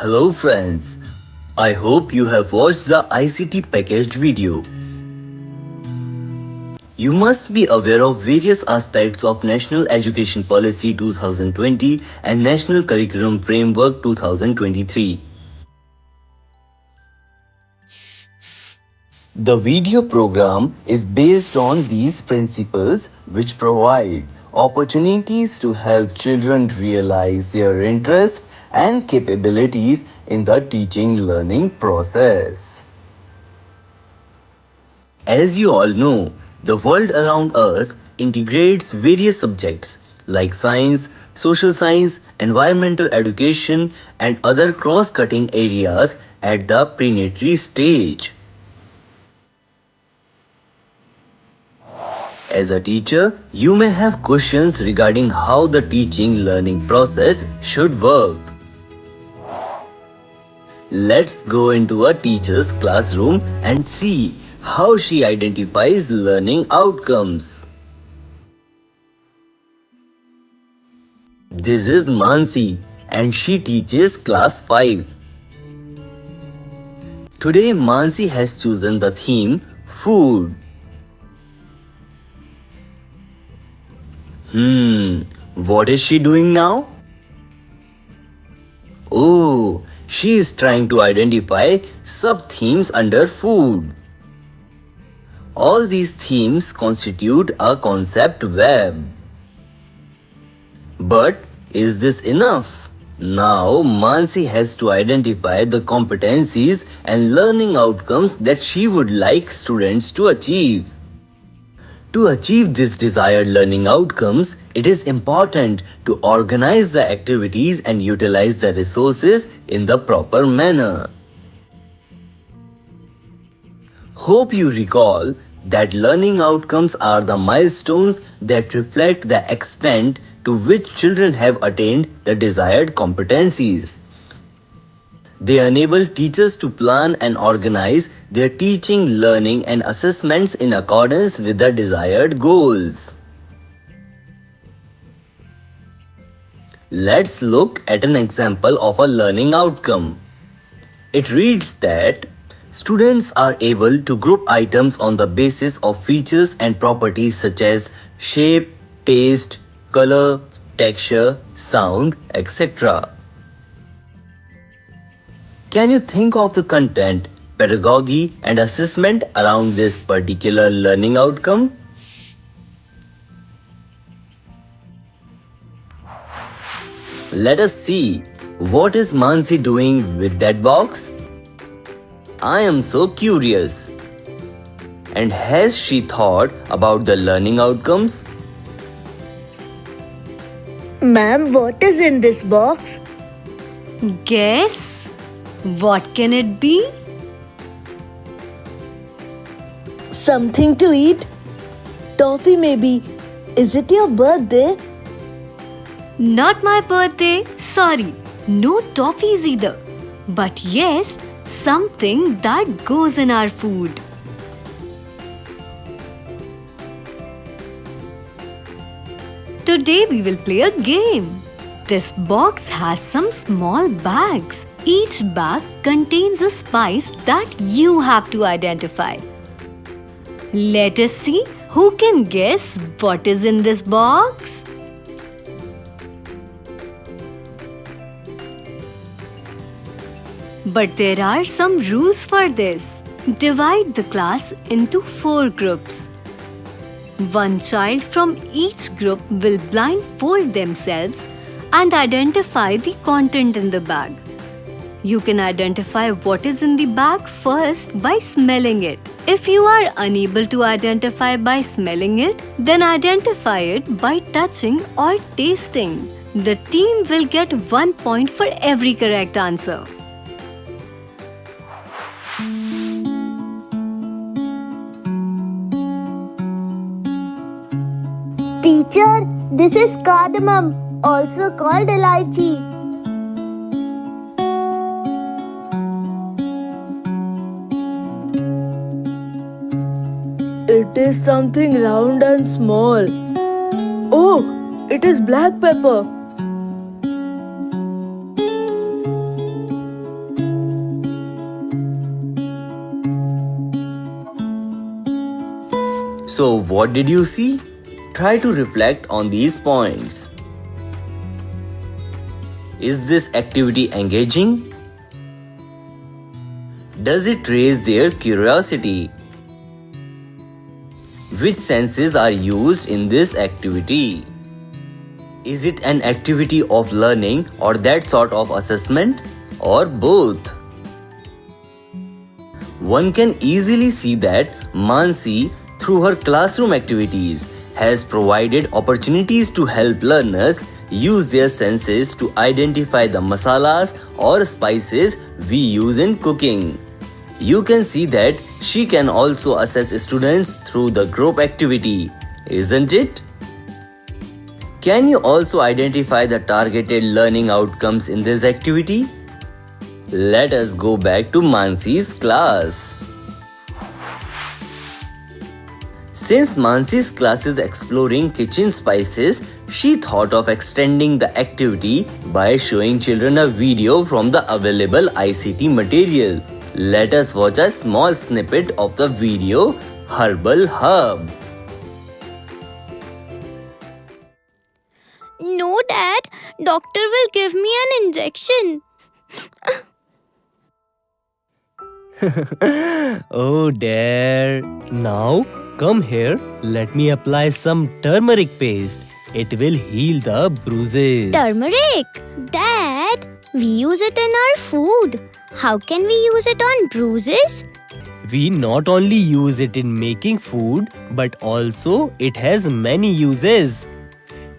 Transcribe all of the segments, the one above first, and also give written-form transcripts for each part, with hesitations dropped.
Hello friends, I hope you have watched the ICT packaged video. You must be aware of various aspects of National Education Policy 2020 and National Curriculum Framework 2023. The video program is based on these principles which provide opportunities to help children realize their interests and capabilities in the teaching learning process. As you all know, the world around us integrates various subjects like science, social science, environmental education, and other cross-cutting areas at the preparatory stage. As a teacher, you may have questions regarding how the teaching learning process should work. Let's go into a teacher's classroom and see how she identifies learning outcomes. This is Mansi and she teaches class 5. Today Mansi has chosen the theme food. What is she doing now? Oh, she is trying to identify sub-themes under food. All these themes constitute a concept web. But is this enough? Now Mansi has to identify the competencies and learning outcomes that she would like students to achieve. To achieve these desired learning outcomes, it is important to organize the activities and utilize the resources in the proper manner. Hope you recall that learning outcomes are the milestones that reflect the extent to which children have attained the desired competencies. They enable teachers to plan and organize their teaching, learning, and assessments in accordance with the desired goals. Let's look at an example of a learning outcome. It reads that students are able to group items on the basis of features and properties such as shape, taste, color, texture, sound, etc. Can you think of the content, pedagogy, and assessment around this particular learning outcome? Let us see what is Mansi doing with that box? I am so curious. And has she thought about the learning outcomes? Ma'am, what is in this box? Guess? What can it be? Something to eat? Toffee maybe. Is it your birthday? Not my birthday, sorry. No toffees either. But yes, something that goes in our food. Today we will play a game. This box has some small bags. Each bag contains a spice that you have to identify. Let us see who can guess what is in this box. But there are some rules for this. Divide the class into 4 groups. One child from each group will blindfold themselves and identify the content in the bag. You can identify what is in the bag first by smelling it. If you are unable to identify by smelling it, then identify it by touching or tasting. The team will get 1 point for every correct answer. Teacher, this is cardamom, also called elaichi. It is something round and small. Oh, it is black pepper. So, what did you see? Try to reflect on these points. Is this activity engaging? Does it raise their curiosity? Which senses are used in this activity? Is it an activity of learning or that sort of assessment, or both? One can easily see that Mansi, through her classroom activities, has provided opportunities to help learners use their senses to identify the masalas or spices we use in cooking. You can see that she can also assess students through the group activity, isn't it? Can you also identify the targeted learning outcomes in this activity? Let us go back to Mansi's class. Since Mansi's class is exploring kitchen spices, she thought of extending the activity by showing children a video from the available ICT material. Let us watch a small snippet of the video, Herbal Hub. No, Dad. Doctor will give me an injection. Oh, dear. Now, come here. Let me apply some turmeric paste. It will heal the bruises. Turmeric? Dad, we use it in our food. How can we use it on bruises? We not only use it in making food, but also it has many uses.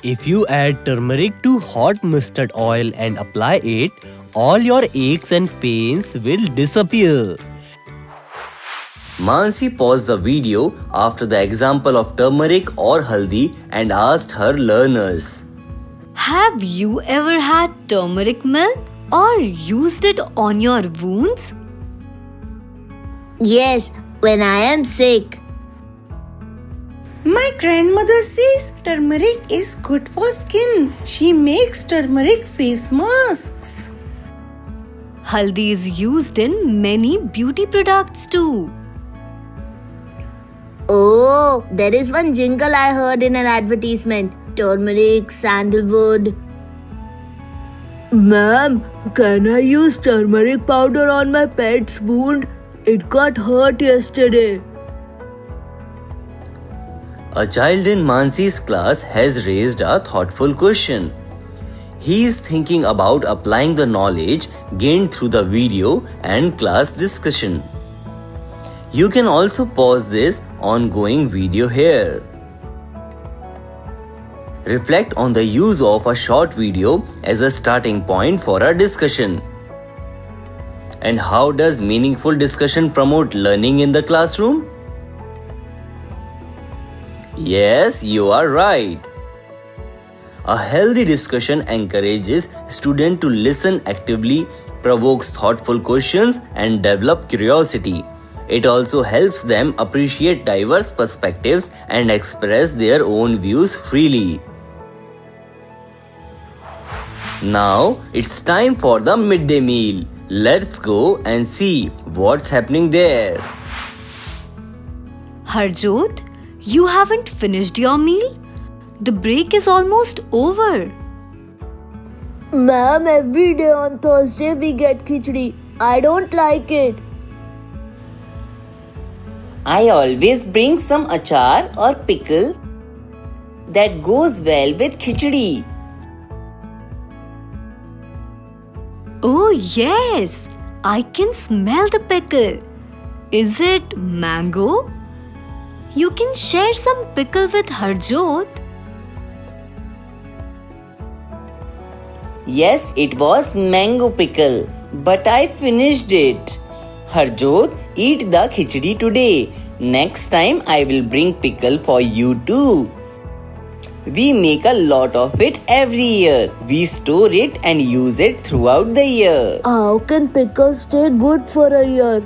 If you add turmeric to hot mustard oil and apply it, all your aches and pains will disappear. Mansi paused the video after the example of turmeric or haldi and asked her learners, Have you ever had turmeric milk or used it on your wounds? Yes, when I am sick. My grandmother says turmeric is good for skin. She makes turmeric face masks. Haldi is used in many beauty products too. Oh, there is one jingle I heard in an advertisement. Turmeric, sandalwood. Ma'am, can I use turmeric powder on my pet's wound? It got hurt yesterday. A child in Mansi's class has raised a thoughtful question. He is thinking about applying the knowledge gained through the video and class discussion. You can also pause this ongoing video here. Reflect on the use of a short video as a starting point for a discussion. And how does meaningful discussion promote learning in the classroom? Yes, you are right. A healthy discussion encourages students to listen actively, provokes thoughtful questions, and develop curiosity. It also helps them appreciate diverse perspectives and express their own views freely. Now, it's time for the midday meal. Let's go and see what's happening there. Harjot, you haven't finished your meal? The break is almost over. Ma'am, every day on Thursday we get khichdi. I don't like it. I always bring some achar or pickle that goes well with khichdi. Oh yes, I can smell the pickle. Is it mango? You can share some pickle with Harjot. Yes, it was mango pickle, but I finished it. Harjot, eat the khichdi today. Next time I will bring pickle for you too. We make a lot of it every year. We store it and use it throughout the year. How can pickles stay good for a year?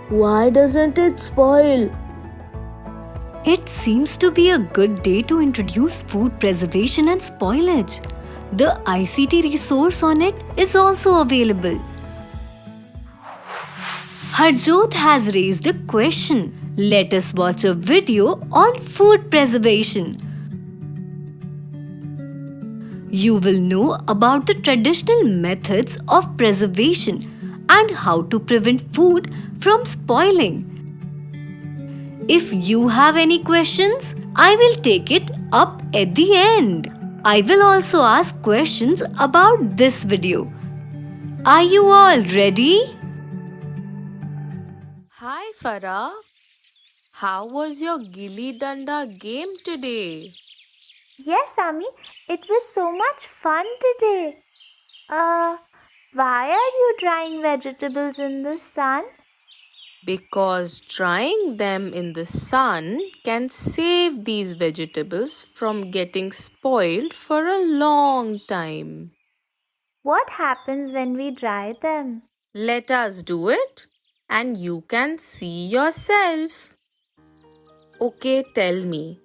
Why doesn't it spoil? It seems to be a good day to introduce food preservation and spoilage. The ICT resource on it is also available. Harjot has raised a question. Let us watch a video on food preservation. You will know about the traditional methods of preservation and how to prevent food from spoiling. If you have any questions, I will take it up at the end. I will also ask questions about this video. Are you all ready? Hi Farah, how was your Gilli Danda game today? Yes, Ami, it was so much fun today. Why are you drying vegetables in the sun? Because drying them in the sun can save these vegetables from getting spoiled for a long time. What happens when we dry them? Let us do it and you can see yourself. Okay, tell me,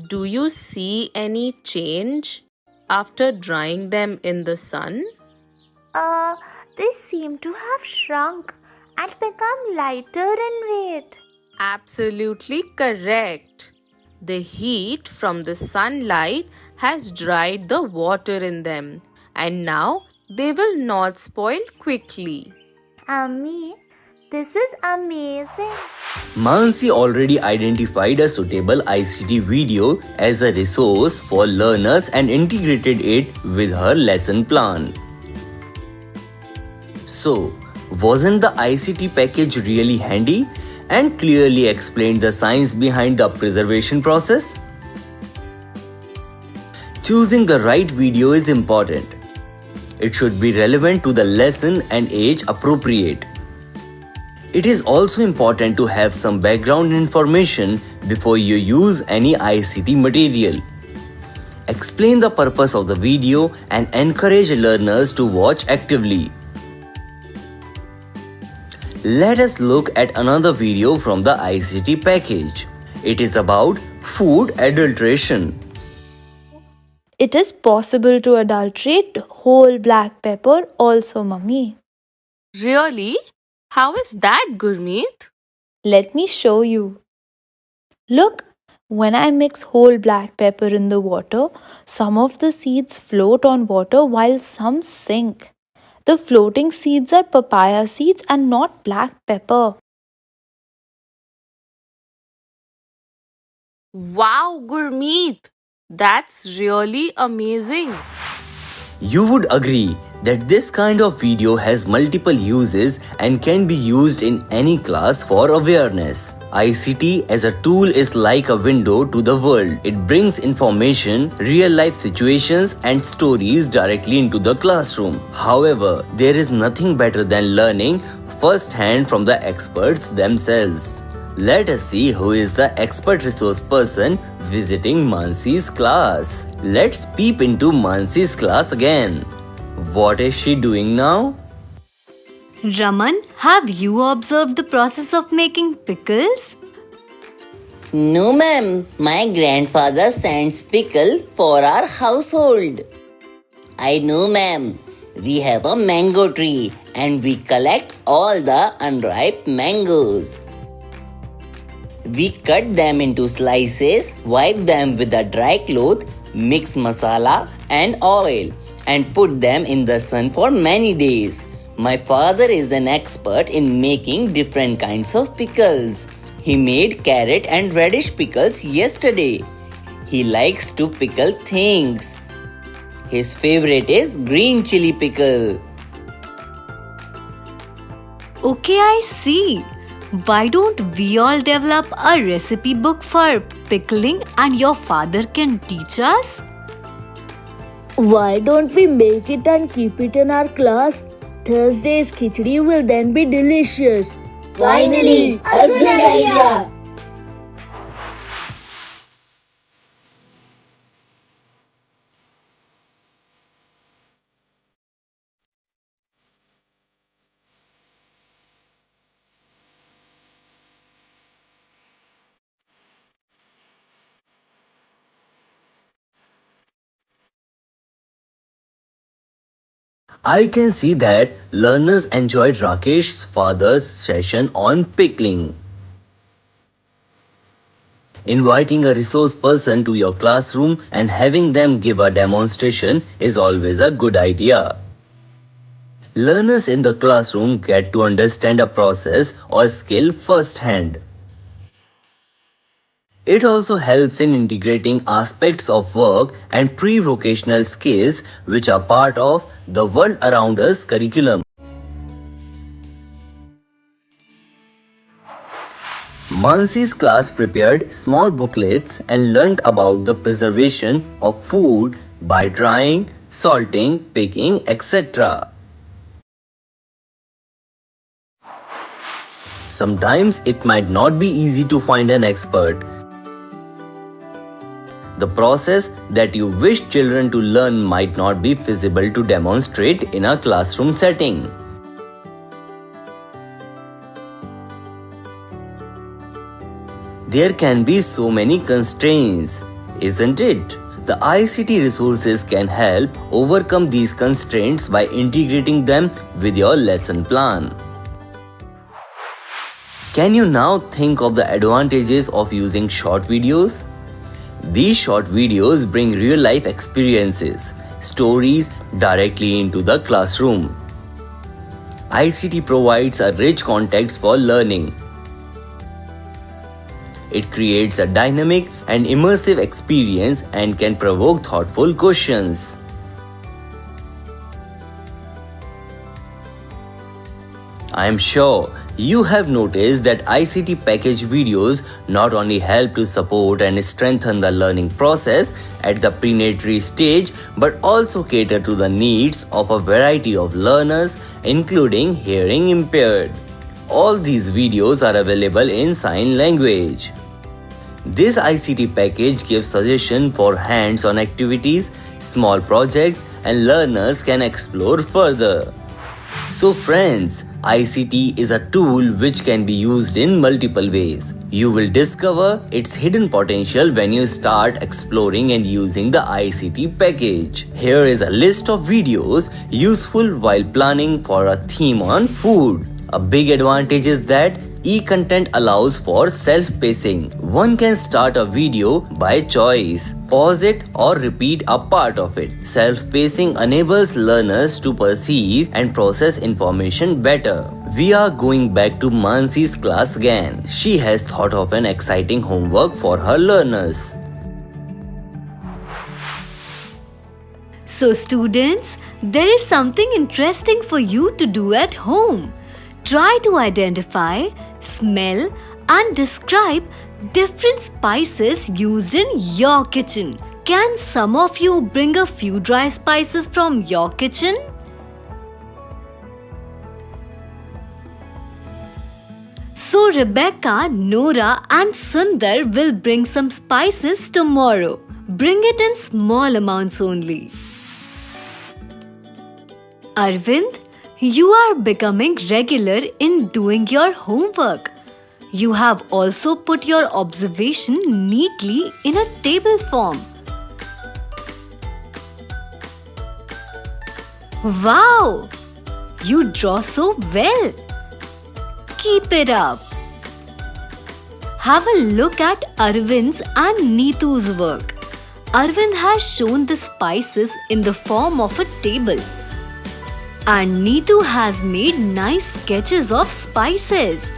do you see any change after drying them in the sun? They seem to have shrunk and become lighter in weight. Absolutely correct. The heat from the sunlight has dried the water in them and now they will not spoil quickly. Ami, this is amazing. Mansi already identified a suitable ICT video as a resource for learners and integrated it with her lesson plan. So, wasn't the ICT package really handy and clearly explained the science behind the preservation process? Choosing the right video is important. It should be relevant to the lesson and age appropriate. It is also important to have some background information before you use any ICT material. Explain the purpose of the video and encourage learners to watch actively. Let us look at another video from the ICT package. It is about food adulteration. It is possible to adulterate whole black pepper also, mummy. Really? How is that, Gurmeet? Let me show you. Look, when I mix whole black pepper in the water, some of the seeds float on water while some sink. The floating seeds are papaya seeds and not black pepper. Wow, Gurmeet! That's really amazing. You would agree that this kind of video has multiple uses and can be used in any class for awareness. ICT as a tool is like a window to the world. It brings information, real life situations, and stories directly into the classroom. However, there is nothing better than learning firsthand from the experts themselves. Let us see who is the expert resource person visiting Mansi's class. Let's peep into Mansi's class again. What is she doing now? Raman, have you observed the process of making pickles? No, ma'am. My grandfather sends pickle for our household. I know, ma'am. We have a mango tree and we collect all the unripe mangoes. We cut them into slices, wipe them with a dry cloth, mix masala and oil, and put them in the sun for many days. My father is an expert in making different kinds of pickles. He made carrot and radish pickles yesterday. He likes to pickle things. His favorite is green chili pickle. Okay, I see. Why don't we all develop a recipe book for pickling and your father can teach us? Why don't we make it and keep it in our class? Thursday's khichdi will then be delicious. Finally, a good idea. I can see that learners enjoyed Rakesh's father's session on pickling. Inviting a resource person to your classroom and having them give a demonstration is always a good idea. Learners in the classroom get to understand a process or skill firsthand. It also helps in integrating aspects of work and pre-vocational skills which are part of the world around us curriculum. Mansi's class prepared small booklets and learned about the preservation of food by drying, salting, picking, etc. Sometimes it might not be easy to find an expert. The process that you wish children to learn might not be feasible to demonstrate in a classroom setting. There can be so many constraints, isn't it? The ICT resources can help overcome these constraints by integrating them with your lesson plan. Can you now think of the advantages of using short videos? These short videos bring real-life experiences, stories directly into the classroom. ICT provides a rich context for learning. It creates a dynamic and immersive experience and can provoke thoughtful questions. I am sure you have noticed that ICT package videos not only help to support and strengthen the learning process at the preparatory stage but also cater to the needs of a variety of learners, including hearing impaired. All these videos are available in sign language. This ICT package gives suggestions for hands-on activities, small projects, and learners can explore further. So friends, ICT is a tool which can be used in multiple ways. You will discover its hidden potential when you start exploring and using the ICT package. Here is a list of videos useful while planning for a theme on food. A big advantage is that e-content allows for self-pacing. One can start a video by choice, pause it or repeat a part of it. Self-pacing enables learners to perceive and process information better. We are going back to Mansi's class again. She has thought of an exciting homework for her learners. So students, there is something interesting for you to do at home. Try to identify, smell and describe different spices used in your kitchen. Can some of you bring a few dry spices from your kitchen? So Rebecca, Nora and Sundar will bring some spices tomorrow. Bring it in small amounts only. Arvind, you are becoming regular in doing your homework. You have also put your observation neatly in a table form. Wow! You draw so well. Keep it up. Have a look at Arvind's and Neetu's work. Arvind has shown the spices in the form of a table. And Neetu has made nice sketches of spices.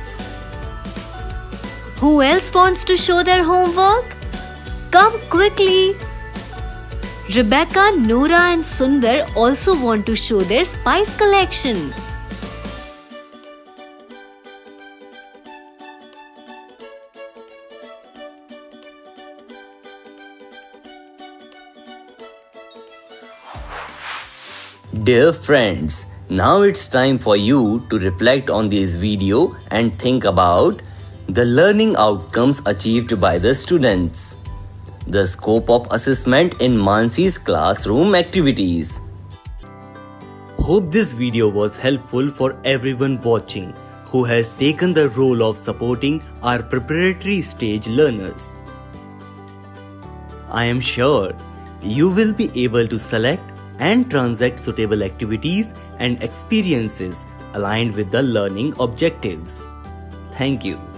Who else wants to show their homework? Come quickly! Rebecca, Nora and Sundar also want to show their spice collection. Dear friends, now it's time for you to reflect on this video and think about the learning outcomes achieved by the students, the scope of assessment in Mansi's classroom activities. Hope this video was helpful for everyone watching who has taken the role of supporting our preparatory stage learners. I am sure you will be able to select and transact suitable activities and experiences aligned with the learning objectives. Thank you.